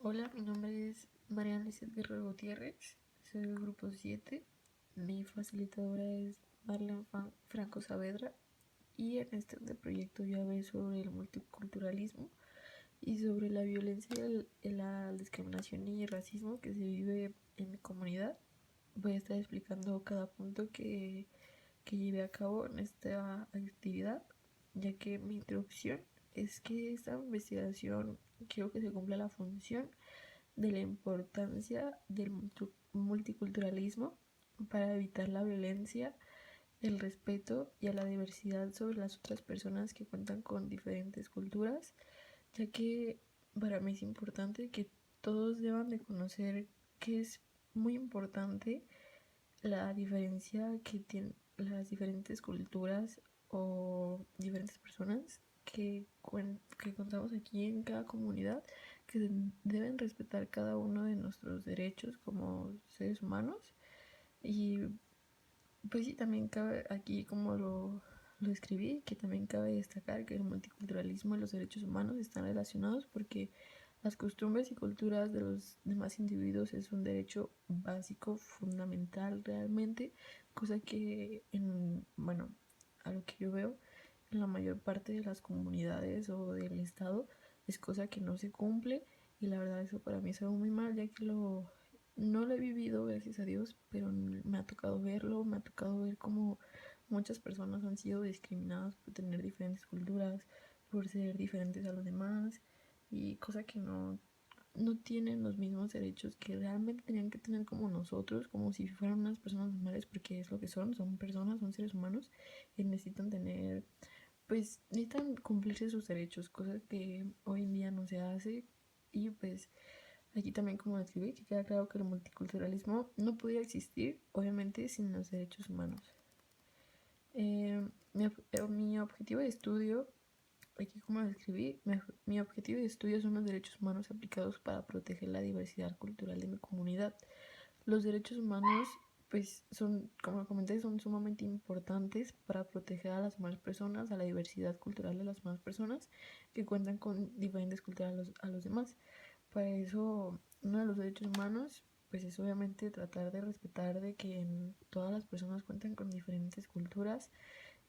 Hola, mi nombre es Mariana Lizeth Guerrero Gutiérrez, soy del grupo 7. Mi facilitadora es Marlene Franco Saavedra y en este proyecto yo hablé sobre el multiculturalismo y sobre la violencia, la discriminación y el racismo que se vive en mi comunidad. Voy a estar explicando cada punto que llevé a cabo en esta actividad, ya que mi introducción es que esta investigación quiero que se cumpla la función de la importancia del multiculturalismo para evitar la violencia, el respeto y a la diversidad sobre las otras personas que cuentan con diferentes culturas, ya que para mí es importante que todos deban de conocer que es muy importante la diferencia que tienen las diferentes culturas o diferentes personas que contamos aquí en cada comunidad, que deben respetar cada uno de nuestros derechos como seres humanos. Y pues sí, también cabe aquí, como lo escribí, que también cabe destacar que el multiculturalismo y los derechos humanos están relacionados porque las costumbres y culturas de los demás individuos es un derecho básico, fundamental realmente, cosa que bueno, a lo que yo veo, en la mayor parte de las comunidades o del estado es cosa que no se cumple, y la verdad eso para mí es algo muy mal, ya que no lo he vivido, gracias a Dios, pero me ha tocado verlo, me ha tocado ver cómo muchas personas han sido discriminadas por tener diferentes culturas, por ser diferentes a los demás, y cosa que no tienen los mismos derechos que realmente tenían que tener como nosotros, como si fueran unas personas normales, porque es lo que son personas, son seres humanos, y necesitan tener, pues necesitan cumplirse sus derechos, cosa que hoy en día no se hace. Y pues aquí también, como escribí, que queda claro que el multiculturalismo no podía existir, obviamente, sin los derechos humanos. Mi objetivo de estudio, aquí como lo escribí, mi objetivo de estudio son los derechos humanos aplicados para proteger la diversidad cultural de mi comunidad. Los derechos humanos, pues son, como lo comenté, son sumamente importantes para proteger a las demás personas, a la diversidad cultural de las demás personas que cuentan con diferentes culturas a los demás. Para eso, uno de los derechos humanos, pues es obviamente tratar de respetar de que todas las personas cuentan con diferentes culturas,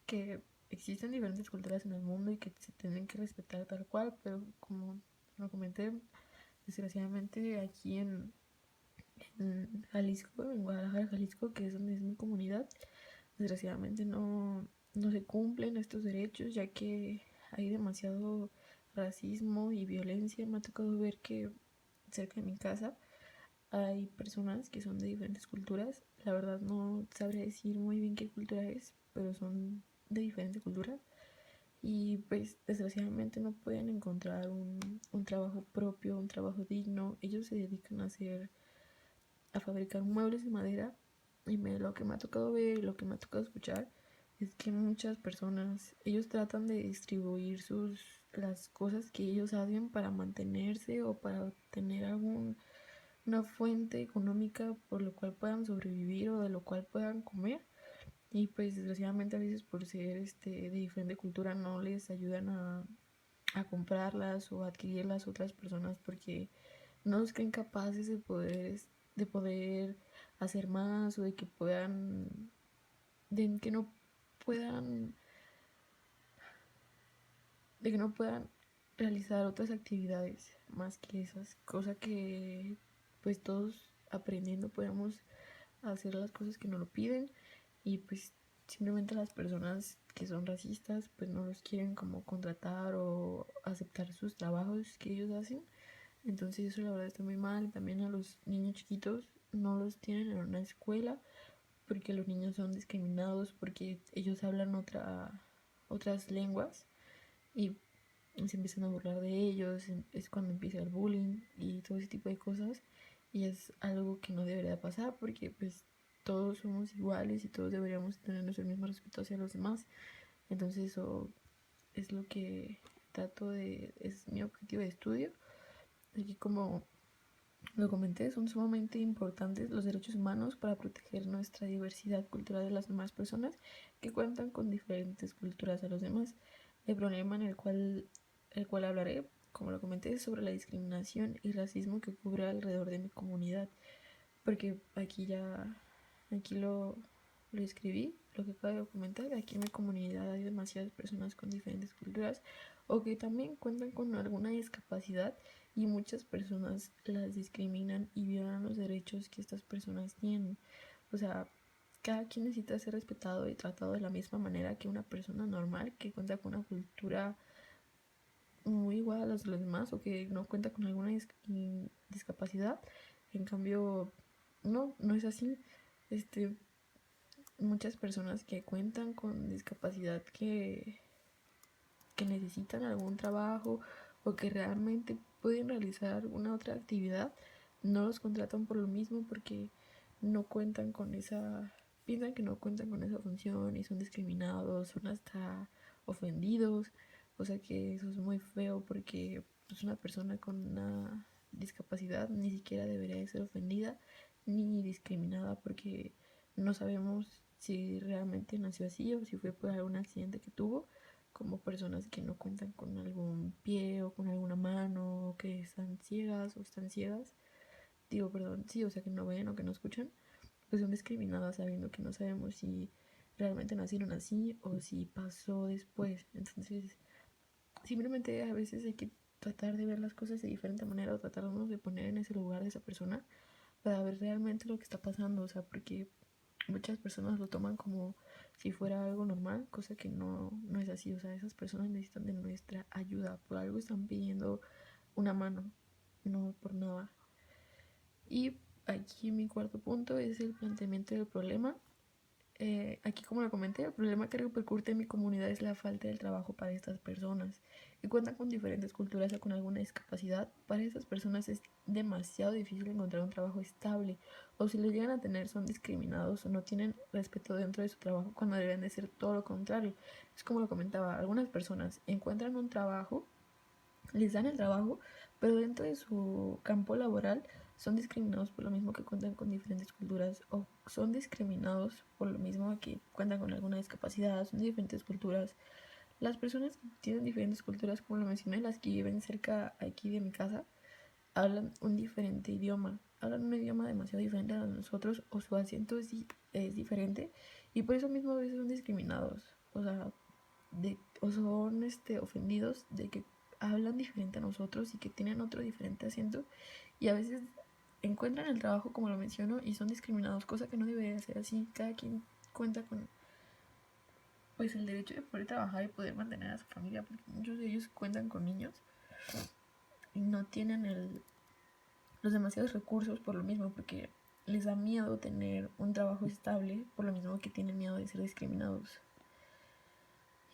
que existen diferentes culturas en el mundo y que se tienen que respetar tal cual, pero como lo comenté, desgraciadamente aquí en Jalisco, en Guadalajara, Jalisco, que es donde es mi comunidad, desgraciadamente no se cumplen estos derechos, ya que hay demasiado racismo y violencia. Me ha tocado ver que cerca de mi casa hay personas que son de diferentes culturas. La verdad no sabría decir muy bien qué cultura es, pero son de diferentes culturas. Y pues desgraciadamente no pueden encontrar un trabajo propio, un trabajo digno. Ellos se dedican a fabricar muebles de madera, y lo que me ha tocado ver y lo que me ha tocado escuchar es que muchas personas, ellos tratan de distribuir las cosas que ellos hacen para mantenerse o para tener una fuente económica por lo cual puedan sobrevivir o de lo cual puedan comer. Y pues desgraciadamente a veces por ser de diferente cultura no les ayudan a comprarlas o a adquirirlas otras personas, porque no los creen capaces de poder hacer más, o de que puedan, de que no puedan, de que no puedan realizar otras actividades más que esas, cosa que pues todos aprendiendo podemos hacer las cosas que nos lo piden. Y pues simplemente las personas que son racistas pues no los quieren como contratar o aceptar sus trabajos que ellos hacen. Entonces eso la verdad está muy mal. También a los niños chiquitos no los tienen en una escuela porque los niños son discriminados porque ellos hablan otras lenguas, y se empiezan a burlar de ellos. Es cuando empieza el bullying y todo ese tipo de cosas, y es algo que no debería pasar porque pues todos somos iguales y todos deberíamos tener nuestro mismo respeto hacia los demás. Entonces eso es lo que es mi objetivo de estudio. Aquí, como lo comenté, son sumamente importantes los derechos humanos para proteger nuestra diversidad cultural de las demás personas que cuentan con diferentes culturas a los demás. El problema el cual hablaré como lo comenté, sobre la discriminación y racismo que cubre alrededor de mi comunidad. Porque aquí lo escribí, lo que acabo de documentar. Aquí en mi comunidad hay demasiadas personas con diferentes culturas o que también cuentan con alguna discapacidad y muchas personas las discriminan y violan los derechos que estas personas tienen. O sea, cada quien necesita ser respetado y tratado de la misma manera que una persona normal que cuenta con una cultura muy igual a los de los demás o que no cuenta con alguna discapacidad. En cambio, no es así. Este, Muchas personas que cuentan con discapacidad que necesitan algún trabajo o que realmente pueden realizar alguna otra actividad, no los contratan por lo mismo porque no cuentan con esa, piensan que no cuentan con esa función y son discriminados, son hasta ofendidos, o sea que eso es muy feo porque pues, una persona con una discapacidad ni siquiera debería de ser ofendida ni discriminada porque no sabemos si realmente nació así o si fue por algún accidente que tuvo, como personas que no cuentan con algún pie o con alguna mano o que están ciegas o están ciegas, digo, perdón, sí, o sea que no ven o que no escuchan, pues son discriminadas sabiendo que no sabemos si realmente nacieron así o si pasó después. Entonces, simplemente a veces hay que tratar de ver las cosas de diferente manera o tratarnos de poner en ese lugar de esa persona para ver realmente lo que está pasando, o sea, porque muchas personas lo toman como si fuera algo normal, cosa que no es así, o sea, esas personas necesitan de nuestra ayuda, por algo están pidiendo una mano, no por nada. Y aquí mi cuarto punto es el planteamiento del problema. Aquí, como lo comenté, el problema que repercute en mi comunidad es la falta del trabajo para estas personas que cuentan con diferentes culturas o con alguna discapacidad. Para esas personas es demasiado difícil encontrar un trabajo estable, o si lo llegan a tener son discriminados o no tienen respeto dentro de su trabajo cuando deben de ser todo lo contrario. Es como lo comentaba, algunas personas encuentran un trabajo, les dan el trabajo, pero dentro de su campo laboral son discriminados por lo mismo que cuentan con diferentes culturas o son discriminados por lo mismo que cuentan con alguna discapacidad, son de diferentes culturas. Las personas que tienen diferentes culturas, como lo mencioné, las que viven cerca aquí de mi casa, hablan un diferente idioma, hablan un idioma demasiado diferente a nosotros o su acento es diferente y por eso mismo a veces son discriminados, o sea, o son ofendidos de que hablan diferente a nosotros y que tienen otro diferente acento y a veces encuentran el trabajo como lo menciono y son discriminados, cosa que no debería ser así. Cada quien cuenta con pues el derecho de poder trabajar y poder mantener a su familia porque muchos de ellos cuentan con niños y no tienen los demasiados recursos por lo mismo porque les da miedo tener un trabajo estable por lo mismo que tienen miedo de ser discriminados.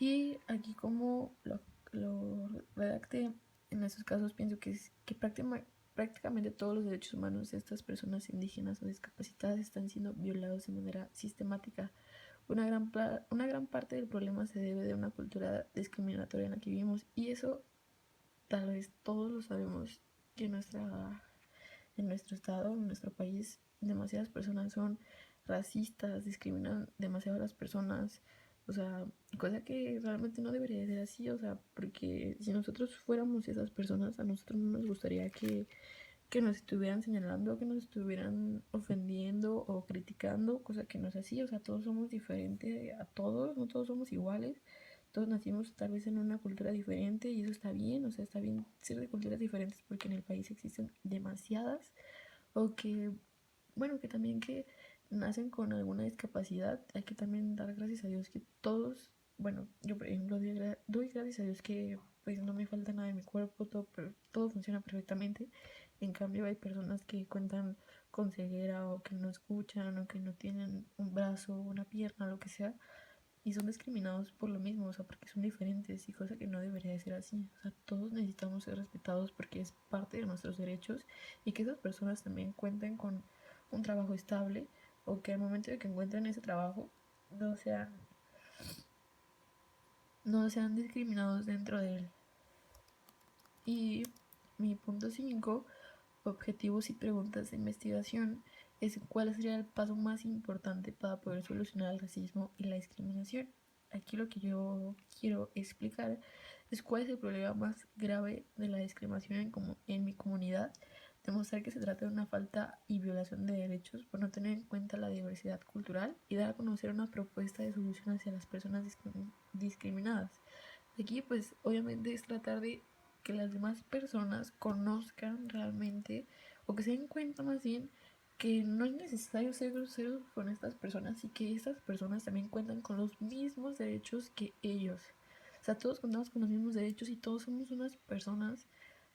Y aquí como lo redacté, en estos casos pienso que, que prácticamente todos los derechos humanos de estas personas indígenas o discapacitadas están siendo violados de manera sistemática. Una gran parte del problema se debe de una cultura discriminatoria en la que vivimos y eso tal vez todos lo sabemos que en nuestro estado, en nuestro país, demasiadas personas son racistas, discriminan demasiado a las personas, o sea, cosa que realmente no debería ser así, o sea, porque si nosotros fuéramos esas personas, a nosotros no nos gustaría que nos estuvieran señalando, que nos estuvieran ofendiendo o criticando, cosa que no es así, o sea, todos somos diferentes a todos, no todos somos iguales, todos nacimos tal vez en una cultura diferente y eso está bien, o sea, está bien ser de culturas diferentes porque en el país existen demasiadas o que, bueno, que también que nacen con alguna discapacidad, hay que también dar gracias a Dios que todos, bueno, yo por ejemplo doy gracias a Dios que pues no me falta nada de mi cuerpo, todo funciona perfectamente. En cambio hay personas que cuentan con ceguera o que no escuchan o que no tienen un brazo, una pierna, lo que sea, y son discriminados por lo mismo, o sea, porque son diferentes y cosa que no debería de ser así. O sea, todos necesitamos ser respetados porque es parte de nuestros derechos y que esas personas también cuenten con un trabajo estable o que al momento de que encuentren ese trabajo no sean, no sean discriminados dentro de él. Y mi punto 5, objetivos y preguntas de investigación, es cuál sería el paso más importante para poder solucionar el racismo y la discriminación. Aquí lo que yo quiero explicar ¿cuál es el problema más grave de la discriminación en mi comunidad? Demostrar que se trata de una falta y violación de derechos por no tener en cuenta la diversidad cultural y dar a conocer una propuesta de solución hacia las personas discriminadas. Aquí pues obviamente es tratar de que las demás personas conozcan realmente o que se den cuenta más bien que no es necesario ser groseros con estas personas y que estas personas también cuentan con los mismos derechos que ellos. O sea, todos contamos con los mismos derechos y todos somos unas personas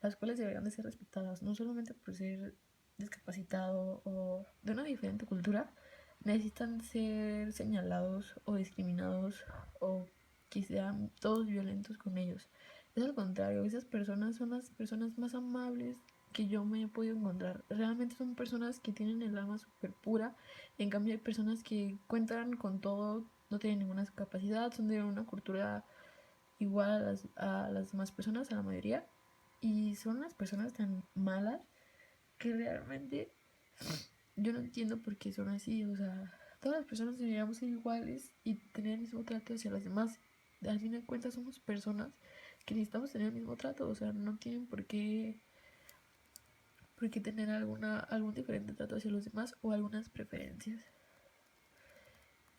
las cuales deberían de ser respetadas, no solamente por ser discapacitado o de una diferente cultura, necesitan ser señalados o discriminados o que sean todos violentos con ellos. Es al contrario, esas personas son las personas más amables que yo me he podido encontrar. Realmente son personas que tienen el alma súper pura. En cambio hay personas que cuentan con todo, no tienen ninguna capacidad, son de una cultura igual a las demás personas, a la mayoría. Y son las personas tan malas que realmente yo no entiendo por qué son así. O sea, todas las personas deberíamos ser iguales y tener el mismo trato hacia las demás. Al fin de cuentas somos personas que necesitamos tener el mismo trato. O sea, no tienen por qué tener algún diferente trato hacia los demás o algunas preferencias.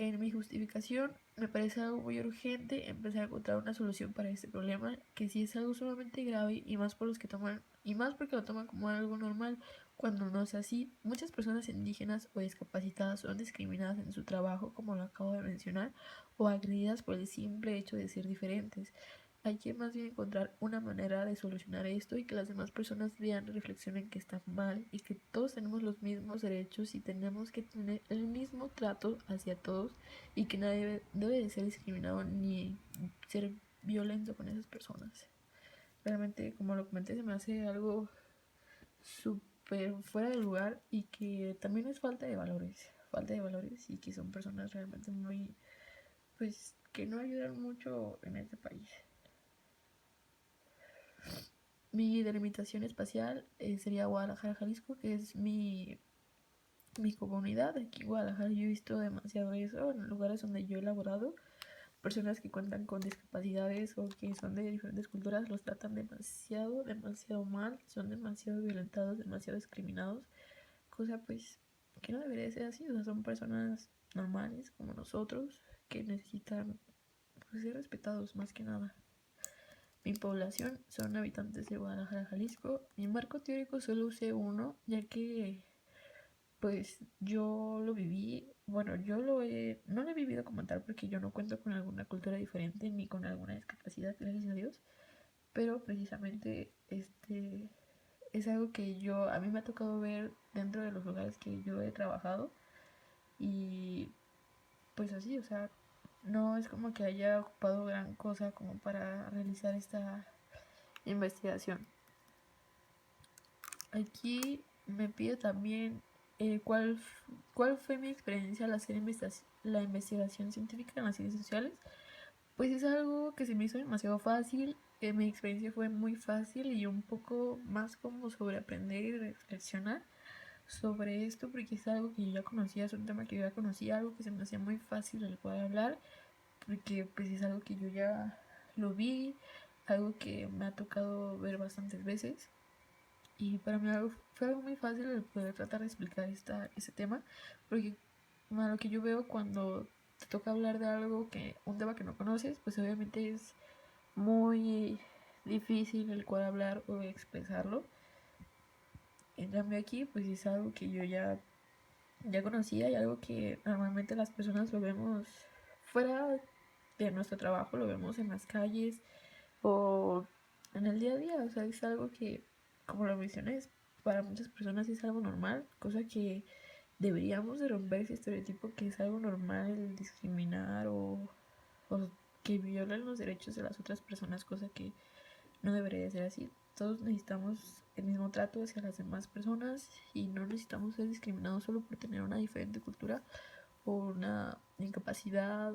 En mi justificación, me parece algo muy urgente empezar a encontrar una solución para este problema, que sí es algo sumamente grave y más por los que toman y más porque lo toman como algo normal, cuando no es así. Muchas personas indígenas o discapacitadas son discriminadas en su trabajo, como lo acabo de mencionar, o agredidas por el simple hecho de ser diferentes. Hay que más bien encontrar una manera de solucionar esto y que las demás personas vean, reflexionen que está mal y que todos tenemos los mismos derechos y tenemos que tener el mismo trato hacia todos y que nadie debe de ser discriminado ni ser violento con esas personas. Realmente, como lo comenté, se me hace algo súper fuera de lugar y que también es falta de valores y que son personas realmente muy, pues, que no ayudan mucho en este país. Mi delimitación espacial sería Guadalajara, Jalisco, que es mi comunidad. Aquí en Guadalajara yo he visto demasiado eso en lugares donde yo he laborado. Personas que cuentan con discapacidades o que son de diferentes culturas los tratan demasiado, demasiado mal, son demasiado violentados, demasiado discriminados, cosa pues que no debería ser así. O sea, son personas normales como nosotros que necesitan pues, ser respetados más que nada. Mi población son habitantes de Guadalajara, Jalisco. Mi marco teórico solo usé uno, ya que pues yo lo viví, bueno, no lo he vivido como tal porque yo no cuento con alguna cultura diferente ni con alguna discapacidad, gracias a Dios, pero precisamente es algo que a mí me ha tocado ver dentro de los lugares que yo he trabajado y pues así, o sea, no es como que haya ocupado gran cosa como para realizar esta investigación. Aquí me pide también cuál fue mi experiencia al hacer la investigación científica en las ciencias sociales. Pues es algo que se me hizo demasiado fácil. Mi experiencia fue muy fácil y un poco más como sobre aprender y reflexionar sobre esto porque es algo que yo ya conocía, es un tema que yo ya conocía, algo que se me hacía muy fácil el poder hablar porque pues es algo que yo ya lo vi, algo que me ha tocado ver bastantes veces y para mí fue algo muy fácil el poder tratar de explicar este tema, porque lo que yo veo cuando te toca hablar de un tema que no conoces, pues obviamente es muy difícil el cual hablar o expresarlo. En cambio aquí, pues es algo que yo ya conocía y algo que normalmente las personas lo vemos fuera de nuestro trabajo, lo vemos en las calles o en el día a día. O sea, es algo que, como lo mencioné, para muchas personas es algo normal, cosa que deberíamos de romper ese estereotipo que es algo normal el discriminar o que violan los derechos de las otras personas, cosa que no debería de ser así. Todos necesitamos el mismo trato hacia las demás personas y no necesitamos ser discriminados solo por tener una diferente cultura o una incapacidad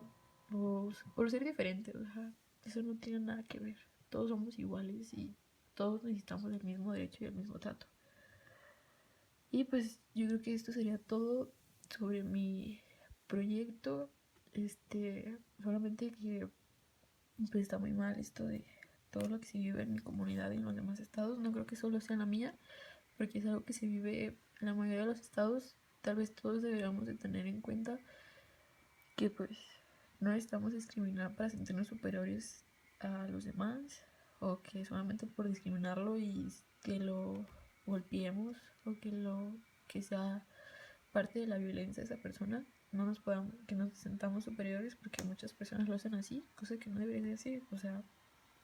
o por ser diferentes. O sea, eso no tiene nada que ver. Todos somos iguales y todos necesitamos el mismo derecho y el mismo trato. Y pues yo creo que esto sería todo sobre mi proyecto. Solamente que pues está muy mal esto de todo lo que se vive en mi comunidad y en los demás estados. No creo que solo sea en la mía, porque es algo que se vive en la mayoría de los estados. Tal vez todos deberíamos de tener en cuenta que pues no necesitamos discriminar para sentirnos superiores a los demás, o que solamente por discriminarlo y que lo golpeemos o que sea parte de la violencia de esa persona no nos podamos, que nos sentamos superiores, porque muchas personas lo hacen así, cosa que no debería de ser. O sea,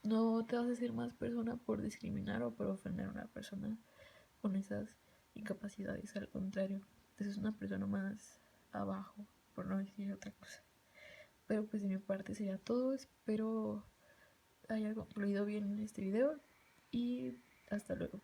no te vas a hacer más persona por discriminar o por ofender a una persona con esas incapacidades, al contrario, entonces es una persona más abajo, por no decir otra cosa. Pero pues de mi parte sería todo. Espero haya concluido bien este video y hasta luego.